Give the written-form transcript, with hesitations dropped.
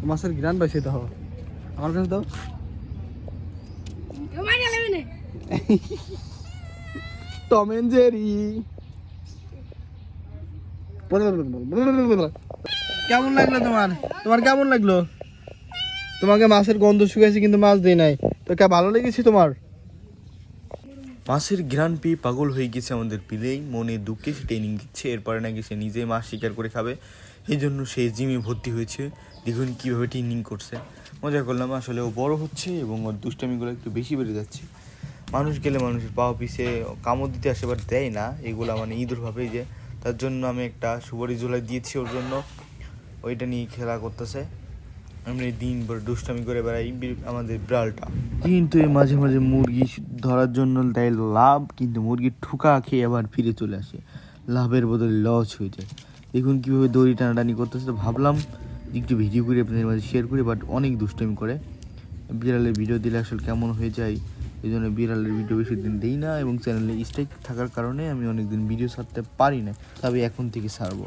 মাছের ঘ্রাণ পাইছে তো আমার কাছে দাও। Tom and Jerry. কেমন লাগলো তোমার? তোমার কেমন লাগলো? তোমাকে মাছের গন্ধ শুকাইছে কিন্তু মাছ দেই নাই, তো কে ভালো লেগেছে তোমার? মাছের ঘ্রাণ পেয়ে পাগল হয়ে গেছে আমাদের পিলেই, মনে দুঃখে সে ট্রেনিং দিচ্ছে, এরপরে নাকি সে নিজেই মাছ শিকার করে খাবে, এই জন্য সে জিমে ভর্তি হয়েছে। দেখুন কীভাবে ট্রেনিং করছে। মজা করলাম, আসলে ও বড় হচ্ছে এবং ওর দুষ্টামিগুলো একটু বেশি বেড়ে যাচ্ছে। মানুষ গেলে মানুষের পাওয়া পিছে কামড় দিতে আসে, বাট দেয় না, এগুলো মানে ইঁদুর ভাবে যে, তার জন্য আমি একটা সুপারি ঝোলাই দিয়েছি ওর জন্য, ওইটা নিয়ে খেলা করতেছে। আমরা দিনভর দুষ্টামি করে বেড়াই আমাদের বিড়ালটা। কিন্তু এই মাঝে মাঝে মুরগি ধরার জন্য দেয় লাভ, কিন্তু মুরগির ঠুকা খেয়ে আবার ফিরে চলে আসে, লাভের বদলে লস হয়ে যায়। দেখুন কীভাবে দড়ি টানাটানি করতেছে। ভাবলাম একটু ভিডিও করে আপনাদের মাঝে শেয়ার করি, বাট অনেক দুষ্টামি করে। বিড়ালের ভিডিও দিলে আসলে কেমন হয়ে যায়, এই জন্য বিড়ালের ভিডিও বেশি দিন দিই না, এবং চ্যানেলে স্ট্রাইক থাকার কারণে আমি অনেক দিন ভিডিও ছাড়তে পারি না, তবে এখন থেকে ছাড়বো।